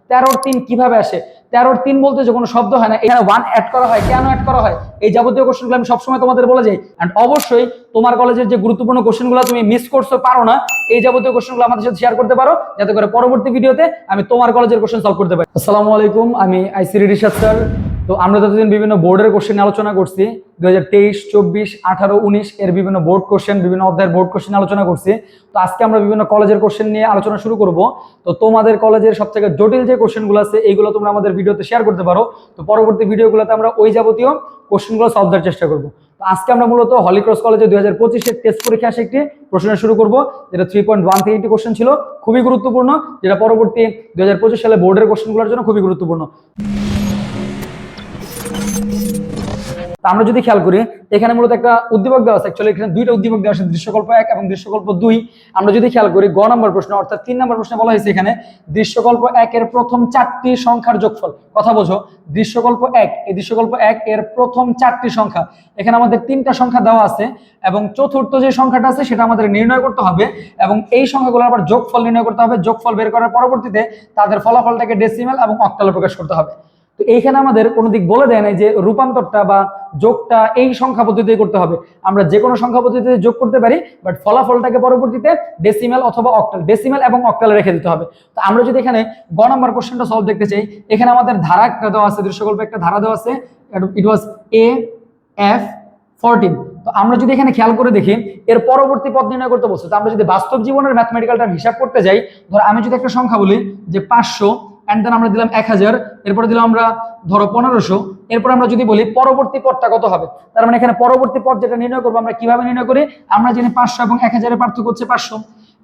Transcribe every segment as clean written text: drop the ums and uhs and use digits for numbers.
13-3 কিভাবে আসে, 13-3 বলতে যে কোনো শব্দ হয় না, এখানে 1 অ্যাড করা হয়, কেন অ্যাড করা হয়, এই যাবতীয় কোশ্চেনগুলো আমি সবসময় তোমাদের বলে যাই। এন্ড অবশ্যই তোমার কলেজের যে গুরুত্বপূর্ণ কোশ্চেনগুলো তুমি মিস করছো, পারো না, এই যাবতীয় কোশ্চেনগুলো আমাদের সাথে শেয়ার করতে পারো, যাতে করে পরবর্তী ভিডিওতে আমি তোমার কলেজের কোশ্চেন সলভ করতে পারি। আসসালামু আলাইকুম, আমি আইসিডি রিশাদ স্যার। তো আমরা যতদিন বিভিন্ন বোর্ডের কোশ্চেন আলোচনা করছি, 2023, 24, 18, 19 এর বিভিন্ন বোর্ড কোশ্চেন, বিভিন্ন অধ্যায়ের বোর্ড কোশ্চেন আলোচনা করছি। তো আজকে আমরা বিভিন্ন কলেজের কোশ্চেন নিয়ে আলোচনা শুরু করব। তো তোমাদের কলেজের সবথেকে জটিল যে কোশ্চেনগুলো আছে এইগুলো তোমরা আমাদের ভিডিওতে শেয়ার করতে পারো। তো পরবর্তী ভিডিওগুলোতে আমরা ওই যাবতীয় কোশ্চেনগুলো সলভ করার চেষ্টা করব। তো আজকে আমরা মূলত হলিক্রস কলেজে 2025 টেস্ট পরীক্ষা আসে একটি প্রশ্ন শুরু করব, যেটা 3.1 থেকে একটি কোশ্চেন ছিল, খুবই গুরুত্বপূর্ণ, যেটা পরবর্তী 2025 সালে বোর্ডের কোশ্চেনগুলোর জন্য খুবই গুরুত্বপূর্ণ। আমরা যদি খেয়াল করি, এখানে মূলত একটা উদ্দীপক দেওয়া আছে, অ্যাকচুয়ালি এখানে দুইটা উদ্দীপক দেওয়া আছে, দৃশ্যকল্প 1 এবং দৃশ্যকল্প 2। আমরা যদি খেয়াল করি গ নম্বর প্রশ্ন অর্থাৎ 3 নম্বর প্রশ্নে বলা হয়েছে এখানে দৃশ্যকল্প 1 এর প্রথম 4টি সংখ্যার যোগফল। কথা বোঝো, দৃশ্যকল্প 1, এই দৃশ্যকল্প 1 এর প্রথম 4টি সংখ্যা, এখানে আমাদের 3টা সংখ্যা দেওয়া আছে এবং চতুর্থ যে সংখ্যাটা আছে সেটা আমাদের নির্ণয় করতে হবে এবং এই সংখ্যাগুলো আবার যোগফল নির্ণয় করতে হবে। যোগফল বের করার পরবর্তীতে তাদের ফলাফলটাকে ডেসিমেল এবং অক্টালে প্রকাশ করতে হবে। তো এইখানে আমাদের কোনো দিক বলে দেয় নাই যে রূপান্তরটা বা যোগটা এই সংখ্যা পদ্ধতিতে করতে হবে। আমরা যে কোনো সংখ্যা পদ্ধতিতে যোগ করতে পারি, বাট ফলাফলটাকে পরবর্তীতে ডেসিমেল অথবা অক্টাল, ডেসিমেল এবং অক্টালে রেখে দিতে হবে। তো আমরা যদি এখানে গ নম্বর কোশ্চেনটা সলভ দেখতে চাই, এখানে আমাদের ধারা একটা দেওয়া আছে, দৃশ্যকল্পে একটা ধারা দেওয়া আছে, ইট ওয়াজ AF14। তো আমরা যদি এখানে খেয়াল করে দেখি এর পরবর্তী পদ নির্ণয় করতে বলছে। তো আমরা যদি বাস্তব জীবনের ম্যাথমেটিক্যালটা হিসাব করতে যাই, ধর আমি যদি একটা সংখ্যা বলি যে 500 এন্ড দেন আমরা দিলাম 1000, এরপরে দিলাম আমরা ধরো 1500, এরপর আমরা যদি বলি পরবর্তী পদটা কত হবে, তার মানে এখানে পরবর্তী পদ যেটা নির্ণয় করবো আমরা কিভাবে নির্ণয় করি, আমরা জানি 500 এবং 1000 এর পার্থক্য হচ্ছে 500,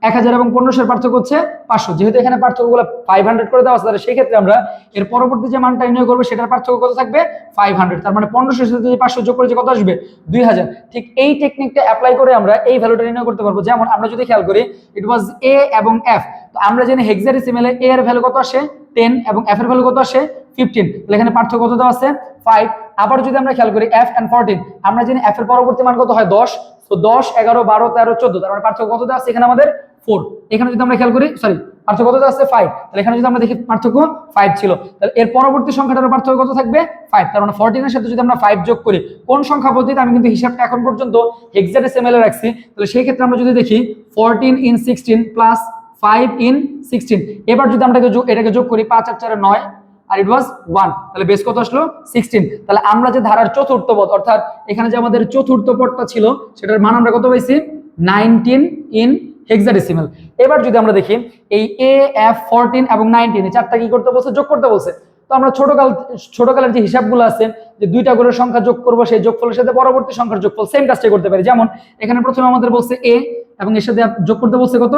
1000 এবং 1500 এর পার্থক্য হচ্ছে 500। যেহেতু এখানে পার্থক্যগুলো 500 করে দেওয়া আছে, তাহলে সেই ক্ষেত্রে আমরা এর পরবর্তী যে মানটা নির্ণয় করবো সেটার পার্থক্য কত থাকবে, 500। তার মানে 1500 এর সাথে যদি 500 যোগ করে যে কত আসবে, 2000। ঠিক এই টেকনিকটা অ্যাপ্লাই করে আমরা এই ভ্যালুটা নির্ণয় করতে পারবো। যেমন আমরা যদি খেয়াল করি ইট ওয়াজ A এবং F, তো আমরা জানি হেক্সাডেসিমেলে A এর ভ্যালু কত আসে 10 এবং F এর ভ্যালু কত আসে 15, তাহলে এখানে পার্থক্য কত দেওয়া আছে 5। আবার যদি আমরা খেয়াল করি F and 14, আমরা জানি F এর পরবর্তী মান কত হয় 10, তো 10, 11, 12, 13, 14, তার মানে পার্থক্য কত দেওয়া আছে এখানে আমাদের 4। এখানে যদি আমরা খেয়াল করি পার্থক্য কত দেওয়া আছে 5, তাহলে এখানে যদি আমরা দেখি পার্থক্য 5 ছিল, তাহলে এর পরবর্তী সংখ্যাটার পার্থক্য কত থাকবে 5। তার মানে 14 এর সাথে যদি আমরা 5 যোগ করি, কোন সংখ্যা পদ্ধতিতে, আমি কিন্তু হিসাবটা এখন পর্যন্ত হেক্সাডেসিমেলে রাখছি, তাহলে সেই ক্ষেত্রে আমরা যদি দেখি 14 in 16 প্লাস 5 in 16, এবার যদি আমরা এটাকে যোগ করি 5 আর 4 9 আর ইট ওয়াজ 1, তাহলে বেস কত আসলো 16। তাহলে আমরা যে ধারার চতুর্থ পদ, অর্থাৎ এখানে যে আমাদের চতুর্থ পদটা ছিল সেটার মান আমরা কত পাইছি 19 ইন হেক্সাডেসিমেল। এবার যদি আমরা দেখি এই AF14 এবং 19 এই চারটা কি করতে বলছে, যোগ করতে বলছে। তো আমরা ছোটকালের যে হিসাবগুলো আছে যে দুইটা করে সংখ্যা যোগ করব, সেই যোগফলের সাথে পরবর্তী সংখ্যার যোগফল সেম কাজটাই করতে পারি। যেমন এখানে প্রথমে আমাদের বলছে A এবং এর সাথে যোগ করতে বলছে কত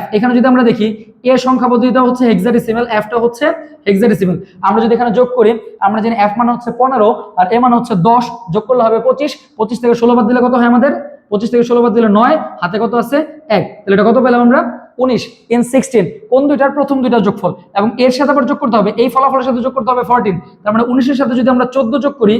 F। এখানে যদি আমরা দেখি A সংখ্যা পদ্ধতিটা হচ্ছে হেক্সাডেসিমেল, F টা হচ্ছে হেক্সাডেসিমেল। আমরা যদি এখানে যোগ করি, আমরা জানি F মান হচ্ছে 15 আর A মান হচ্ছে 10, যোগ করলে হবে 25, 25 থেকে 16 বাদ দিলে কত হয় আমাদের, 25 থেকে 16 বাদ দিলে 9, হাতে কত আছে 1, তাহলে এটা কত পেলাম আমরা 19 in 16। কোন দুইটার প্রথম দুইটার যোগফল, এবং এর সাথে আবার যোগ করতে হবে এই ফলাফলের সাথে যোগ করতে হবে 14, তার মানে 19 এর সাথে যদি আমরা 14 যোগ করি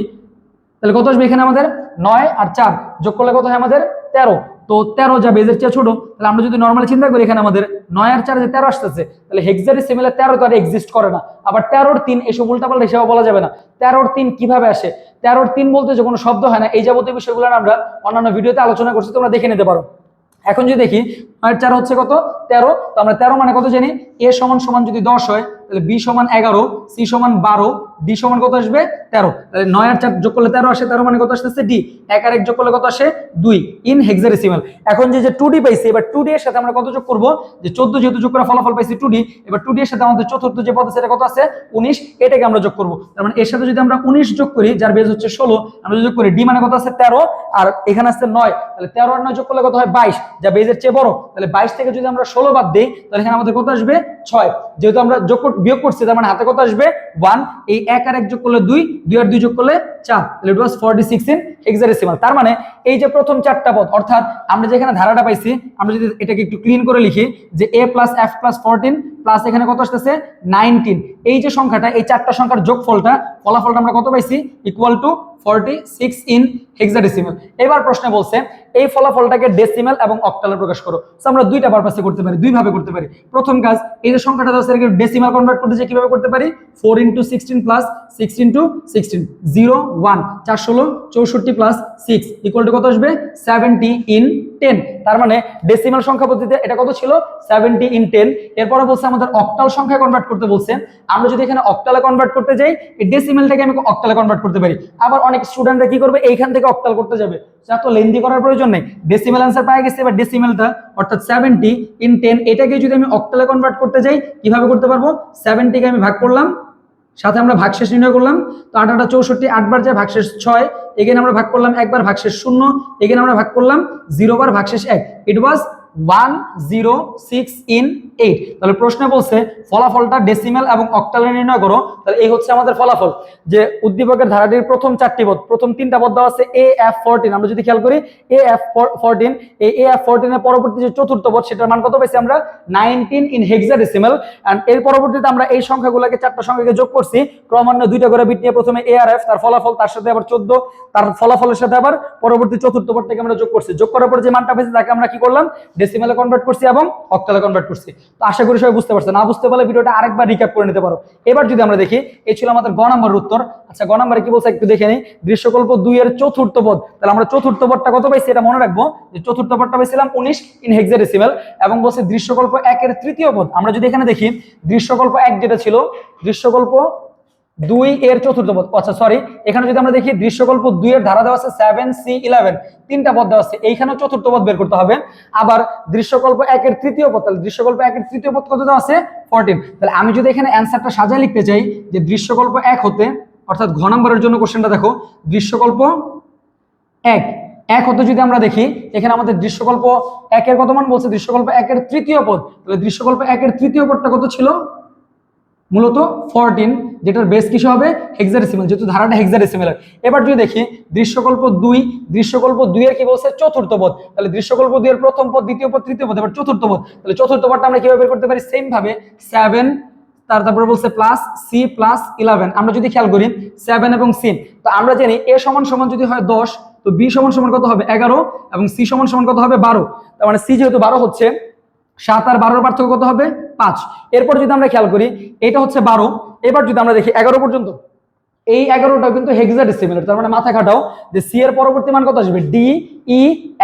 তাহলে কত আসবে এখানে আমাদের 9 আর 4 যোগ করলে কত হয় আমাদের 13। তো 13 যা বেজের চেয়ে ছোট, তাহলে আমরা যদি নরমালি চিন্তা করি এখানে আমাদের 9 আর 4 যে 13 আসতেছে, তাহলে হেক্সাডেসিমেলে 13 তো আর এক্সিস্ট করে না। আবার 13-3 এসব উল্টাপাল্টা হিসাবে বলা যাবে না। 13-3 কিভাবে আসে, 13-3 বলতে যে কোনো শব্দ হয় না, এই যাবতীয় বিষয়গুলো আমরা অন্যান্য ভিডিওতে আলোচনা করছি, তোমরা দেখে নিতে পারো। এখন যদি দেখি 9 আর 4 হচ্ছে কত 13, তো আমরা 13 মানে কত জানি, A সমান সমান যদি 10 হয় তাহলে B সমান 11, C সমান 12, D সমান কত আসবে 13, তাহলে 9 আর 4 যোগ করলে 13 আসে, 13 মানে কত আসতেছে D, 1 আর 1 যোগ করলে কত আসে 2 ইন হেক্সাডেসিমেল। এখন যে 2D পাইছি, এবার 2D এর সাথে আমরা কত যোগ করব, যে 14 যেহেতু যোগ করা ফলাফল পাইছি 2D, এবার 2D এর সাথে আমাদের চতুর্থ যে পদ আছে সেটা কত আছে 19, এটাকে আমরা যোগ করব। তার মানে এর সাথে যদি আমরা 19 যোগ করি, যার বেস হচ্ছে 16, আমরা যোগ করি D মানে কত আছে 13 আর এখানে আছে 9, তাহলে 13 আর 9 যোগ করলে কত হয় 22, যা বেজের চেয়ে বড়। তাহলে 22 থেকে যদি আমরা 16 বাদ দেই তাহলে এখানে আমাদের কত আসবে 6, যেহেতু আমরা বিয়োগ করছি তার মানে হাতে কত আসবে 1, এই 1 আর 1 যোগ করলে 2, 2 আর 2 যোগ করলে 4, তাহলে ইট ওয়াজ 46 ইন হেক্সাডেসিমেল। তার মানে এই যে প্রথম চারটা পদ, অর্থাৎ আমরা যেখানে ধারাটা পাইছি, আমরা যদি এটাকে একটু ক্লিন করে লিখি যে A + F + 14 প্লাস এখানে কত আসতেছে 19। এই যে সংখ্যাটা, এই চারটা সংখ্যার যোগফলটা, ফলাফলটা আমরা কত পাইছি ইকুয়াল টু 46 ইন হেক্সাডেসিমাল। এবার প্রশ্নে বলছে এই ফলাফলটাকে ডেসিমাল এবং অক্টালে প্রকাশ করো। সো আমরা দুইটা পারপাসে করতে পারি, দুই ভাবে করতে পারি। প্রথম কাজ, এই যে সংখ্যাটা আছে এটাকে ডেসিমাল কনভার্ট করতে চাই, কিভাবে করতে পারি? 4 × 16 প্লাস 6 × 16 0 1 4 16 64 প্লাস 6 ইকুয়াল টু কত আসবে 70 ইন 10। তার মানে ডেসিমাল সংখ্যা পদ্ধতিতে এটা কত ছিল 70 ইন 10। এরপরে বলছে আমাদের অক্টাল সংখ্যায় কনভার্ট করতে বলছে। আমরা যদি এখানে অক্টালে কনভার্ট করতে যাই, এই ডেসিমালটাকে আমি অক্টালে কনভার্ট করতে পারি। আবার অনেক স্টুডেন্টরা কি করবে, এইখান থেকে অক্টাল করতে যাবে, এত লেন্দি করার প্রয়োজন নেই। ডেসিমাল आंसर পাওয়া গেছে। এবার ডেসিমালটা অর্থাৎ 70 ইন 10 এটাকে যদি আমি অক্টালে কনভার্ট করতে যাই, কিভাবে করতে পারবো? 70 কে আমি ভাগ করলাম, সাথে আমরা ভাগশেষ নির্ণয় করলাম। তো 8 8 64, 8 বার যায় ভাগশেষ 6, এখানে আমরা ভাগ করলাম একবার ভাগশেষ 0, এখানে আমরা ভাগ করলাম 0 বার ভাগশেষ 1। ইট ওয়াজ 106 ইন 8। তাহলে প্রশ্ন বলছে ফলাফলটা ডেসিমাল এবং অক্টালে নির্ণয় করো। তাহলে এই হচ্ছে আমাদের ফলাফল, যে উদ্দীপকের ধারাটির প্রথম 4টি পদ, প্রথম 3টা পদ দেওয়া আছে AF14। আমরা যদি খেয়াল করি AF14, এই AF14 এর পরবর্তী যে চতুর্থ পদ সেটার মান কত পাইছি আমরা 19 ইন হেক্সাডেসিমাল। এন্ড এর পরবর্তীতে আমরা এই সংখ্যাগুলোকে, চারটা সংখ্যাকে যোগ করছি ক্রমান্বয়ে দুইটা করে বিট নিয়ে। প্রথমে ARF তার ফলাফল, তার সাথে আবার 14 তার ফলাফলের সাথে আবার পরবর্তী চতুর্থ পদটাকে আমরা যোগ করছি। যোগ করার পর যে মানটা পেয়েছি তাকে আমরা কি করলাম, ডেসিমালে কনভার্ট করছি এবং অক্টালে কনভার্ট করছি। তো আশা করি সবাই বুঝতে পারছেন। না বুঝতে পারলে ভিডিওটা আরেকবার রিক্যাপ করে নিতে পারো। এবার যদি আমরা দেখি, এই ছিল আমাদের গ নাম্বারের উত্তর। আচ্ছা, গ নাম্বারে কি বলছে একটু দেখে নেই। দৃশ্যকল্প 2 এর চতুর্থ পদ, তাহলে আমরা চতুর্থ পদটা কত পাইছি এটা মনে রাখবো, যে চতুর্থ পদটা পাইছিলাম 19 ইন হেক্সাডেসিমাল। এবং বলছে দৃশ্যকল্প 1 এর তৃতীয় পদ, আমরা যদি এখানে দেখি দৃশ্যকল্প 1 যেটা ছিল, দৃশ্যকল্প 2 এর চতুর্থ পদ, আচ্ছা সরি, এখানে যদি আমরা দেখি দৃশ্যকল্প 2 এর ধারা দেওয়া আছে 7C11, তিনটা পদ দেওয়া আছে, এইখানেও চতুর্থ পদ বের করতে হবে। আবার দৃশ্যকল্প 1 এর তৃতীয় পদ, তাহলে দৃশ্যকল্প 1 এর তৃতীয় পদ কত দেওয়া আছে 14। তাহলে আমি যদি এখানে অ্যানসারটা সাজায় লিখতে চাই, যে দৃশ্যকল্প 1 হতে, অর্থাৎ ঘ নম্বরের জন্য কোশ্চেনটা দেখো, দৃশ্যকল্প 1 হতে যদি আমরা দেখি, এখানে আমাদের দৃশ্যকল্প 1 এর কত মান বলছে, দৃশ্যকল্প 1 এর তৃতীয় পদ। তাহলে দৃশ্যকল্প 1 এর তৃতীয় পদটা কত ছিল, মূলত 14, যেটার বেস কিসে হবে হেক্সাডেসিমাল, যেহেতু ধারাটা হেক্সাডেসিমাল। এবার যদি দেখি দৃশ্যকল্প 2 এর কি বলছে চতুর্থ পদ। তাহলে দৃশ্যকল্প 2 এর প্রথম পদ, দ্বিতীয় পদ, তৃতীয় পদ, এবার চতুর্থ পদ। তাহলে চতুর্থ পদটা আমরা কিভাবে বের করতে পারি, সেম ভাবে 7 তারপরে বলছে প্লাস সি প্লাস 11। আমরা যদি খেয়াল করি 7 এবং সি, তো আমরা জানি এ সমান সমান যদি হয় 10, তো বি সমান সমান কত হবে 11, এবং সি সমান সমান কত হবে 12। তার মানে সি যেহেতু 12 হচ্ছে, 7 আর 12 পার্থক্য কত হবে 5। এরপর যদি আমরা খেয়াল করি এটা হচ্ছে 12, এবার যদি আমরা দেখি 11 পর্যন্ত, এই 11টাও কিন্তু হেক্সাডেসিমাল। তার মানে মাথা খাটাও যে সি এর পরবর্তী মান কত আসবে, D E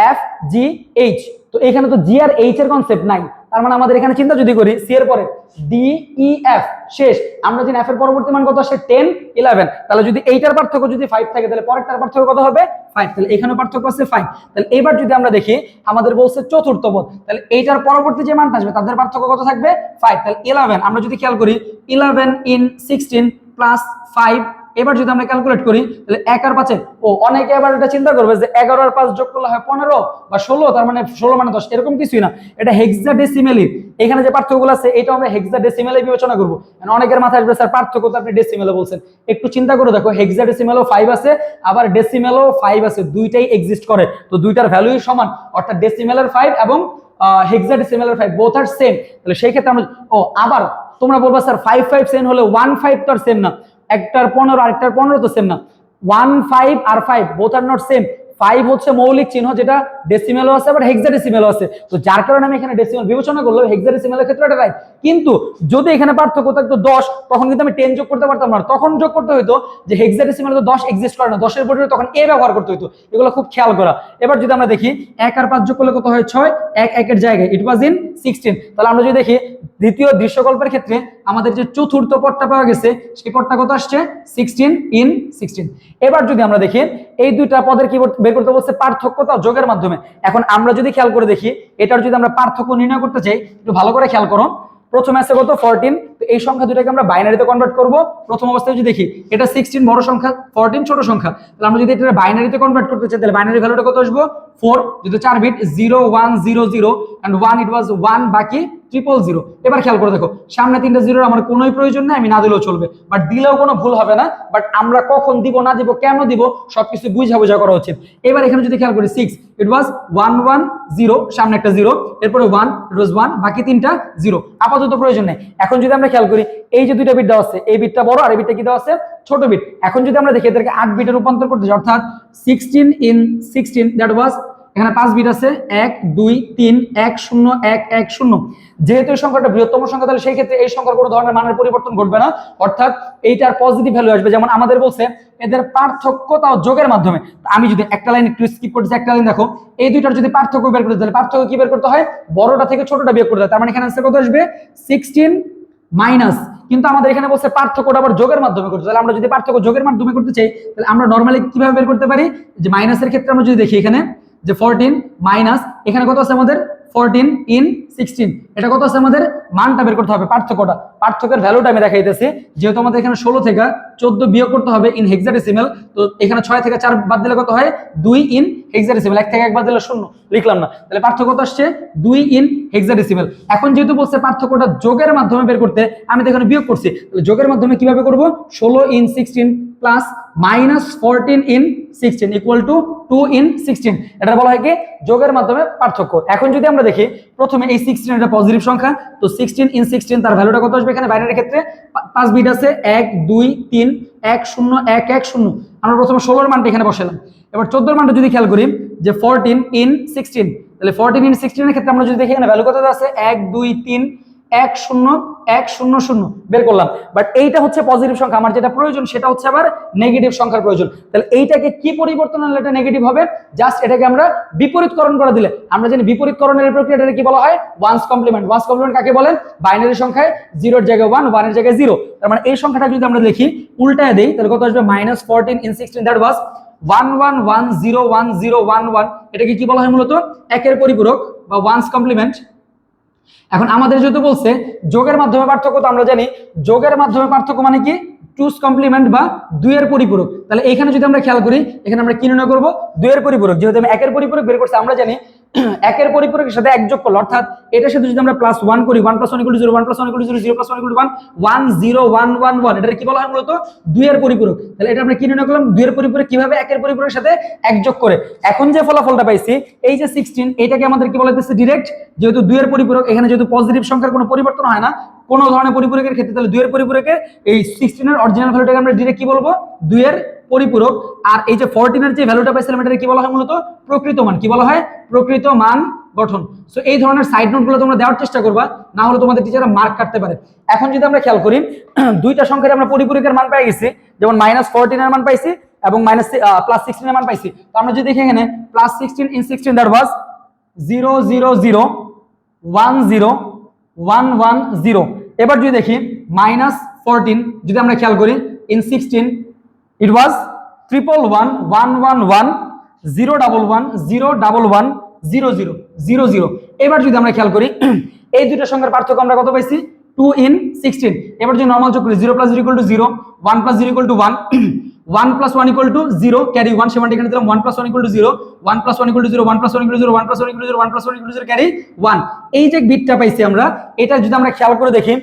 F G H. তো এখানে তো জি আর এইচ এর কনসেপ্ট নাই। তার মানে আমাদের এখানে চিন্তা যদি করি, সি এর পরে ডি ই এফ শেষ, আমরা জানি এফ এর পরবর্তী মান কত আসে 10 11। তাহলে যদি এইটার পার্থক্য যদি 5 থাকে, তাহলে পরেরটার পার্থক্য কত হবে 5। তাহলে এখানে পার্থক্য আছে 5। তাহলে এবার যদি আমরা দেখি আমাদের বলছে চতুর্থ পদ, তাহলে এইটার পরবর্তী যে মানটা আসবে তাদের পার্থক্য কত থাকবে 5। তাহলে 11, আমরা যদি খেয়াল করি 11 ইন 16 প্লাস 5। এবার যদি আমরা ক্যালকুলেট করি, তাহলে 1 আর 5, অনেকে আবার এটা চিন্তা করবে যে 11 আর 5 যোগ করলে হয় 15 বা 16, তার মানে 16 মানে 10, এরকম কিছুই না। এটা হেক্সাডেসিমালি, এখানে যে পার্থক্যগুলো আছে এটা আমরা হেক্সাডেসিমালে বিবেচনা করব। অনেকের মাথায় আসবে স্যার পার্থক্য তো আপনি ডেসিমালে বলছেন। একটু চিন্তা করে দেখো, হেক্সাডেসিমালও 5 আছে, আবার ডেসিমালও 5 আছে, দুইটাই এক্সিস্ট করে। তো দুইটার ভ্যালুই সমান, অর্থাৎ ডেসিমালের 5 এবং হেক্সাডেসিমালের 5 বোথ আর সেম। তাহলে সেই ক্ষেত্রে আমরা আবার তোমরা বলবা স্যার 5 5 সেম হলে 1 5 তো আর সেম না, একটার 15 আরেকটার 15 তো সেম না। 1 5 আর 5 বোথ আর নট সেম। 5 হচ্ছে মৌলিক চিহ্ন, যেটা ডেসিমালও আছে আবার হেক্সাডেসিমালও আছে। তো যার কারণে আমি এখানে ডেসিমাল বিবেচনা করলাম, হেক্সাডেসিমালের ক্ষেত্রে এটা রাইট। কিন্তু যদি এখানে পার্থক্য থাকতো 10, তখন কিন্তু আমি 10 যোগ করতে পারতাম না। তখন যোগ করতে হইতো যে হেক্সাডেসিমালে তো 10 এক্সিস্ট করে না, 10 এর পরিবর্তে তখন এ ব্যবহার করতে হইতো। এগুলো খুব খেয়াল করা। এবার যদি আমরা দেখি 1 আর 5 যোগ করলে কত হয় 6, 1 1 এর জায়গায় ইট ওয়াজ ইন 16। তাহলে আমরা যদি দেখি দ্বিতীয় দৃশ্যকল্পের ক্ষেত্রে আমাদের যে চতুর্থ পদটা পাওয়া গেছে, সেই পদটা কত আসছে 16 ইন 16। এবার যদি আমরা দেখি এই দুইটা পদের কি বের করতে বলছে, পার্থক্যটা যোগের মাধ্যমে। এখন আমরা যদি খেয়াল করে দেখি, এটার যদি আমরা পার্থক্য নির্ণয় করতে চাই, একটু ভালো করে খেয়াল করো। প্রথমে আছে কত 14, তো এই সংখ্যা দুটাকে আমরা বাইনারিতে কনভার্ট করব। প্রথম অবস্থায় যদি দেখি এটা 16 বড় সংখ্যা, 14 ছোট সংখ্যা, তাহলে আমরা যদি এটা বাইনারিতে কনভার্ট করতে চাই, তাহলে বাইনারি ভ্যালুটা কত আসবে 4, যদি 4 বিট 0 1 0 0 এন্ড 1, ইট ওয়াজ 1 বাকি 000। এবার খেয়াল করে দেখো, সামনে 3টা জিরোর আমার কোনোই প্রয়োজন নেই, আমি না দিলেও চলবে, বাট দিলেও কোনো ভুল হবে না, বাট আমরা কখন দিব না দিব কেন দিব সবকিছু বুঝা করা উচিত। এবার এখানে যদি খেয়াল করি 6, ইট ওয়াজ 110, সামনে একটা 0, এরপরে 1, ইট ওয়াজ 1, বাকি 3টা 0, আপাতত প্রয়োজন নেই। এখন যদি আমরা খেয়াল করি এই যে 2টা বিট দেওয়া আছে, এই বিটটা বড় আর এই বিটটা কি দেওয়া আছে, ছোট বিট। এখন যদি আমরা দেখি এদেরকে 8 বিটে রূপান্তর করতে যাই, অর্থাৎ 16 in 16, দ্যাট ওয়াজ, এখানে 5 বিট আছে, 1 2 3 1 0 1 1 0। যেহেতু এই সংখ্যাটা বৃহত্তম সংখ্যা, তাহলে সেই ক্ষেত্রে এই সংখ্যার কোনো ধরনের মানের পরিবর্তন ঘটবে না, অর্থাৎ এইটার পজিটিভ ভ্যালু আসবে। যেমন আমাদের বলছে এদের পার্থক্য তাও যোগের মাধ্যমে। আমি যদি একটা লাইন একটু স্কিপ করতেছি, একটা লাইন দেখো, এই দুইটার যদি পার্থক্য বের করতে, তাহলে পার্থক্য কি বের করতে হয়, বড়টা থেকে ছোটটা বিয়োগ করতে হয়। তার মানে এখানে আনসার কত আসবে, 16 মাইনাস, কিন্তু আমাদের এখানে বলছে পার্থক্যটা আবার যোগের মাধ্যমে করতে। তাহলে আমরা যদি পার্থক্য যোগের মাধ্যমে করতে চাই, তাহলে আমরা নরমালি কিভাবে বের করতে পারি, যে মাইনাসের ক্ষেত্রে আমরা যদি দেখি এখানে যে 14 মাইনাস, এখানে কত আছে আমাদের 14 in 16, এটা কত আছে আমাদের, মানটা বের করতে হবে, পার্থক্যের ভ্যালুটা আমি দেখাইতেছি। যেহেতু আমাদের এখানে 16 থেকে 14 বিয়োগ করতে হবে ইন হেক্সাডেসিমাল, তো এখানে 6 থেকে 4 বাদ দিলে কত হয়, 2 ইন হেক্সাডেসিমাল, 1 থেকে 1 বাদ দিলে 0, লিখলাম না, তাহলে পার্থক্য কত আসছে, 2 ইন হেক্সাডেসিমাল। এখন যেহেতু বলছে পার্থক্যটা যোগের মাধ্যমে বের করতে, আমি তো এখানে বিয়োগ করছি, তাহলে যোগের মাধ্যমে কিভাবে করব, 16 in 16 plus minus 14 in 16 equal to 2 in 16, এটা বলা হয় কি যোগের মাধ্যমে পার্থক্য। এখন যদি আমরা দেখি প্রথমে এই 16 এটা পজিটিভ সংখ্যা, তো 16 in 16 তার ভ্যালুটা কত আসবে, এখানে বাইনারি ক্ষেত্রে 5 বিট আছে, 1 2 3 1 0 1 1 0। আমরা প্রথমে 16 এর মানটা এখানে বসালাম। এবার 14 এর মানটা যদি খেয়াল করি যে 14 in 16, তাহলে 14 in 16 এর ক্ষেত্রে আমরা যদি দেখি এখানে ভ্যালু কত আছে, 1 2 3 1 0 1 0 0 বের করলাম। বাট এইটা হচ্ছে পজিটিভ সংখ্যা, আমার যেটা প্রয়োজন সেটা হচ্ছে আবার নেগেটিভ সংখ্যার প্রয়োজন। তাহলে এইটাকে কি পরিবর্তন হলে এটা নেগেটিভ হবে, জাস্ট এটাকে আমরা বিপরীতকরণ করে দিলে, আমরা জানি বিপরীতকরণের প্রক্রিয়াটা কি বলা হয়, ওয়ান্স কমপ্লিমেন্ট। ওয়ান্স কমপ্লিমেন্ট কাকে বলেন, বাইনারি সংখ্যায় 0 এর জায়গায় 1 1 এর জায়গায় 0। তার মানে এই সংখ্যাটা যদি আমরা লিখি উল্টায় দেই, তাহলে কত আসবে, -14 in 16, দ্যাট ওয়াজ 1 1 1 0 1 0 1 1। এটাকে কি বলা হয় মূলত, একের পরিপূরক বা ওয়ান্স কমপ্লিমেন্ট। এখন আমাদের যেহেতু বলছে যোগের মাধ্যমে পার্থক্য, তো আমরা জানি যোগের মাধ্যমে পার্থক্য মানে কি, টুস কমপ্লিমেন্ট বা 2 এর পরিপূরক। তাহলে এখানে যদি আমরা খেয়াল করি, এখানে আমরা কি নির্ণয় করব, 2 এর পরিপূরক। যেহেতু আমি 1 এর পরিপূরক বের করছি, আমরা জানি 1 এর পরিপূরকের সাথে 1 যোগ করলে, অর্থাৎ এটার সাথে যদি আমরা +1 করি, 1 + 1 = 0 1 + 1 = 0 0 + 1 = 1 1 0 1 1 1, এটা কি বলা হয় মূলত 2 এর পরিপূরক। তাহলে এটা আমরা কি নির্ণয় করলাম, 2 এর পরিপূরক কিভাবে, 1 এর পরিপূরকের সাথে 1 যোগ করে। এখন যে ফলাফলটা পাইছি এই যে 16, এটাকে আমাদের কি বলা হচ্ছে, ডিরেক্ট, যেহেতু 2 এর পরিপূরক, এখানে যেহেতু পজিটিভ সংখ্যার কোনো পরিবর্তন হয় না কোনো ধরনের পরিপূরকের ক্ষেত্রে, তাহলে 2 এর পরিপূরকের এই 16 এর অরিজিনাল ভ্যালুটাকে আমরা ডিরেক্ট কি বলবো, 2 এর পরিপূরক। আর এই যে 14 এর যে ভ্যালুটা পাইছিলাম, এটা কি বলা হয় মূলত, প্রকৃত মান। কি বলা হয়, প্রকৃত মান গঠন। সো এই ধরনের সাইড নোটগুলো তোমরা দেওয়ার চেষ্টা করবা, না হলে তোমাদের টিচাররা মার্ক কাটতে পারে। এখন যদি আমরা খেয়াল করি দুইটা সংখ্যার আমরা পরিপূরকের মান পেয়ে গেছি, যেমন -14 এর মান পাইছি এবং +16 এর মান পাইছি। তো আমরা যদি দেখি এখানে +16 in 16, দ্যাট ওয়াজ 0 0 0 1 0 1 1 0। এবার যদি দেখি -14, যদি আমরা খেয়াল করি in 16, it was 111 111 0 1 1 0 1 1 0 0 0 0। এবার যদি আমরা খেয়াল করি এই দুটো সংখ্যার পার্থক্য আমরা কত পাইছি, 2 in 16। এবার যদি নরমাল যোগ করি, 0 + 0 = 0 1 + 0 = 1 1 + 1 = 0 ক্যারি 1, সেমানটা এখানে দিলাম 1 + 1 = 0 1 + 1 = 0 1 + 1 = 0 1 + 1 = 0 1 + 1 = 0 ক্যারি 1। এই যে বিটটা পাইছি আমরা, এটা যদি আমরা খেয়াল করে দেখি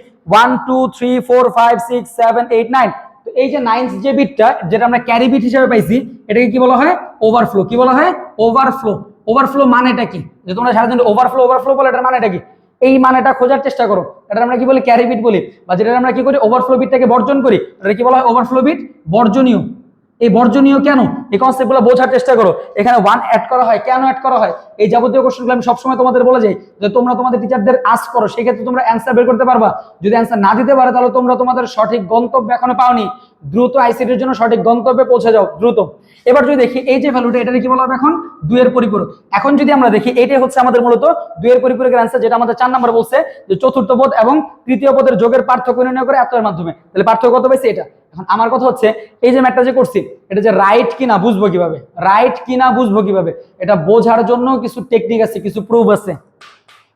1 2 3 4 5 6 7 8 9, তো এই যে 9th যে বিটটা, যেটা আমরা ক্যারি বিট হিসেবে পাইছি, এটাকে কি বলা হয়, ওভারফ্লো। কি বলা হয়, ওভারফ্লো। ওভারফ্লো মানেটা কি, যে তোমরা সারাদিন ওভারফ্লো বলে, এটার মানেটা কি, এই মানেটা খোঁজার চেষ্টা করো। এটা আমরা কি বলি, ক্যারি বিট বলি, বা যেটা আমরা কি করি, ওভারফ্লো বিটটাকে বর্জন করি, এটা কি বলা হয়, ওভারফ্লো বিট বর্জনীয়। এই বর্জনীয় কেন, এই কনসেপ্টগুলো বোঝার চেষ্টা করো। এখানে 1 অ্যাড করা হয়, কেন অ্যাড করা হয়, এই যাবতীয় কোশ্চেনগুলো আমি সবসময় তোমাদের বলে যাই, যে তোমরা তোমাদের টিচারদের আস্ক করো, সেই ক্ষেত্রে তোমরা অ্যান্সার বের করতে পারবা। যদি অ্যান্সার না দিতে পারে, তাহলে তোমরা তোমাদের সঠিক গন্তব্যে এখনো পাওনি, দ্রুত আইসিটির জন্য সঠিক গন্তব্যে পৌঁছে যাও দ্রুত। এবার যদি দেখি এই যে ভ্যালুটা, এটা কি বলা হবে এখন, 2 এর পরিপূরক। এখন যদি আমরা দেখি এটাই হচ্ছে আমাদের মূলত 2 এর পরিপূরকের অ্যান্সার, যেটা আমাদের 4 নম্বরে বলছে যে চতুর্থ পদ এবং তৃতীয় পদের যোগের পার্থক্য নির্ণয় করে এত এর মাধ্যমে। তাহলে পার্থক্য কত পাইছে এটা। এখন আমার কথা হচ্ছে এই যে ম্যাথটা যে করছি, এটা যে রাইট কিনা বুঝবো কিভাবে, রাইট কিনা বুঝবো কিভাবে, এটা বোঝার জন্য কিছু টেকনিক আছে, কিছু প্রুফ আছে।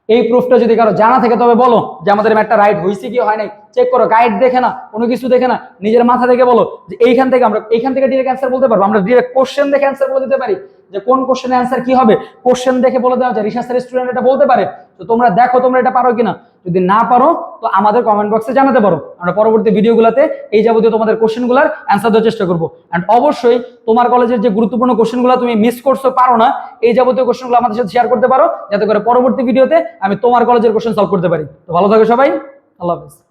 এই প্রুফটা যদি কারো জানা থাকে তবে বলো যে আমাদের ম্যাথটা রাইট হয়েছে কি হয় নাই, চেক করো, গাইড দেখে না, কোনো কিছু দেখে না, নিজের মাথা থেকে বলো যে এইখান থেকে ডিরেক্ট অ্যান্সার বলতে পারবো। আমরা ডিরেক্ট কোশ্চেন দেখে অ্যান্সার বলে দিতে পারি যে কোন কোশ্চেনের অ্যান্সার কি হবে, কোশ্চেন দেখে বলে দেওয়া যায়। রিসার্চের স্টুডেন্ট এটা বলতে পারে। তো তোমরা দেখো তোমরা এটা পারো কিনা। যদি না পারো তো আমাদের কমেন্ট বক্সে জানাতে পারো, আমরা পরবর্তী ভিডিওগুলোতে এই যাবতীয় তোমাদের কোশ্চেনগুলোর অ্যান্সার দেওয়ার চেষ্টা করবো। এন্ড অবশ্যই তোমার কলেজের যে গুরুত্বপূর্ণ কোশ্চেনগুলো তুমি মিস করছো, পারো না, এই যাবতীয় কোশ্চেনগুলো আমাদের সাথে শেয়ার করতে পারো, যাতে করে পরবর্তী ভিডিওতে আমি তোমার কলেজের কোশ্চেন সলভ করতে পারি। তো ভালো থাকো সবাই, আল্লাহ হাফেজ।